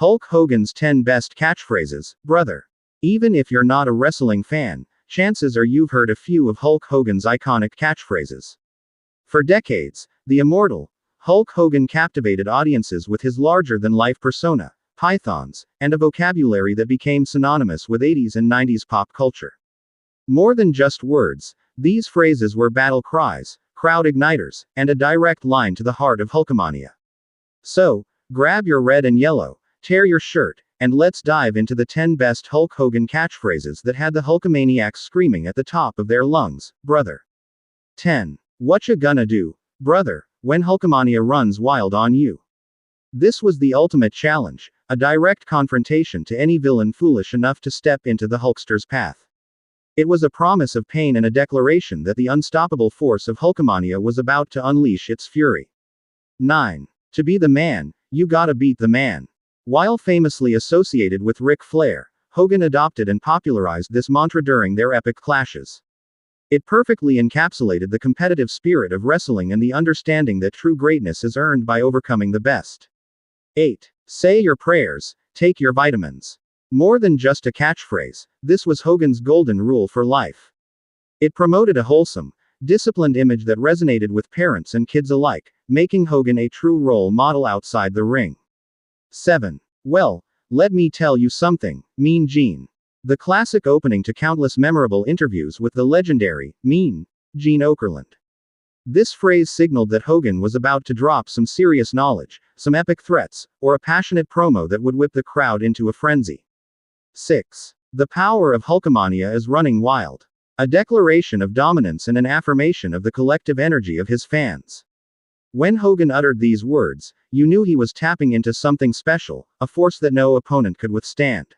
Hulk Hogan's 10 best catchphrases, brother. Even if you're not a wrestling fan, chances are you've heard a few of Hulk Hogan's iconic catchphrases. For decades, the Immortal, Hulk Hogan captivated audiences with his larger-than-life persona, pythons, and a vocabulary that became synonymous with 80s and 90s pop culture. More than just words, these phrases were battle cries, crowd igniters, and a direct line to the heart of Hulkamania. So, grab your red and yellow, tear your shirt, and let's dive into the 10 best Hulk Hogan catchphrases that had the Hulkamaniacs screaming at the top of their lungs, brother. 10. Whatcha gonna do, brother, when Hulkamania runs wild on you? This was the ultimate challenge, a direct confrontation to any villain foolish enough to step into the Hulkster's path. It was a promise of pain and a declaration that the unstoppable force of Hulkamania was about to unleash its fury. 9. To be the man, you gotta beat the man. While famously associated with Ric Flair, Hogan adopted and popularized this mantra during their epic clashes. It perfectly encapsulated the competitive spirit of wrestling and the understanding that true greatness is earned by overcoming the best. 8. Say your prayers, take your vitamins. More than just a catchphrase, this was Hogan's golden rule for life. It promoted a wholesome, disciplined image that resonated with parents and kids alike, making Hogan a true role model outside the ring. 7. Well, let me tell you something, Mean Gene. The classic opening to countless memorable interviews with the legendary, Mean Gene Okerlund. This phrase signaled that Hogan was about to drop some serious knowledge, some epic threats, or a passionate promo that would whip the crowd into a frenzy. 6. The power of Hulkamania is running wild. A declaration of dominance and an affirmation of the collective energy of his fans. When Hogan uttered these words, you knew he was tapping into something special, a force that no opponent could withstand.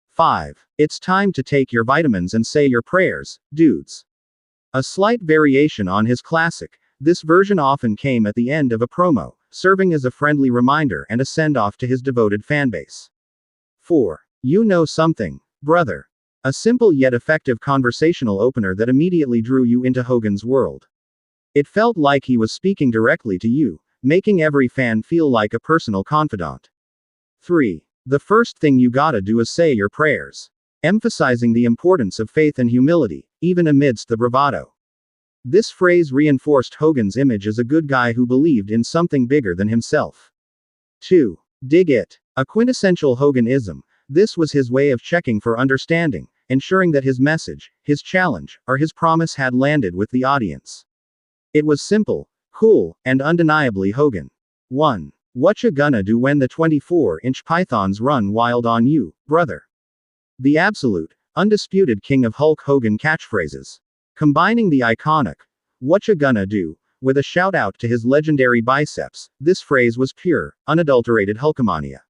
5. It's time to take your vitamins and say your prayers, dudes. A slight variation on his classic, this version often came at the end of a promo, serving as a friendly reminder and a send-off to his devoted fanbase. 4. You know something, brother. A simple yet effective conversational opener that immediately drew you into Hogan's world. It felt like he was speaking directly to you, making every fan feel like a personal confidant. 3. The first thing you gotta do is say your prayers. Emphasizing the importance of faith and humility, even amidst the bravado. This phrase reinforced Hogan's image as a good guy who believed in something bigger than himself. 2. Dig it. A quintessential Hoganism, this was his way of checking for understanding, ensuring that his message, his challenge, or his promise had landed with the audience. It was simple, cool, and undeniably Hogan. 1. Whatcha gonna do when the 24-inch pythons run wild on you, brother? The absolute, undisputed king of Hulk Hogan catchphrases. Combining the iconic, whatcha gonna do, with a shout-out to his legendary biceps, this phrase was pure, unadulterated Hulkamania.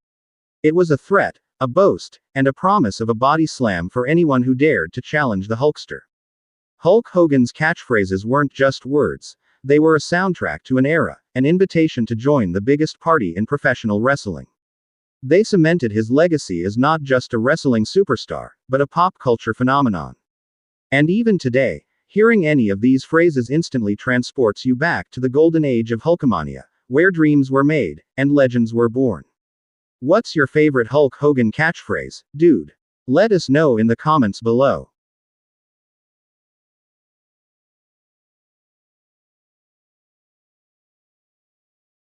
It was a threat, a boast, and a promise of a body slam for anyone who dared to challenge the Hulkster. Hulk Hogan's catchphrases weren't just words, they were a soundtrack to an era, an invitation to join the biggest party in professional wrestling. They cemented his legacy as not just a wrestling superstar, but a pop culture phenomenon. And even today, hearing any of these phrases instantly transports you back to the golden age of Hulkamania, where dreams were made, and legends were born. What's your favorite Hulk Hogan catchphrase, dude? Let us know in the comments below.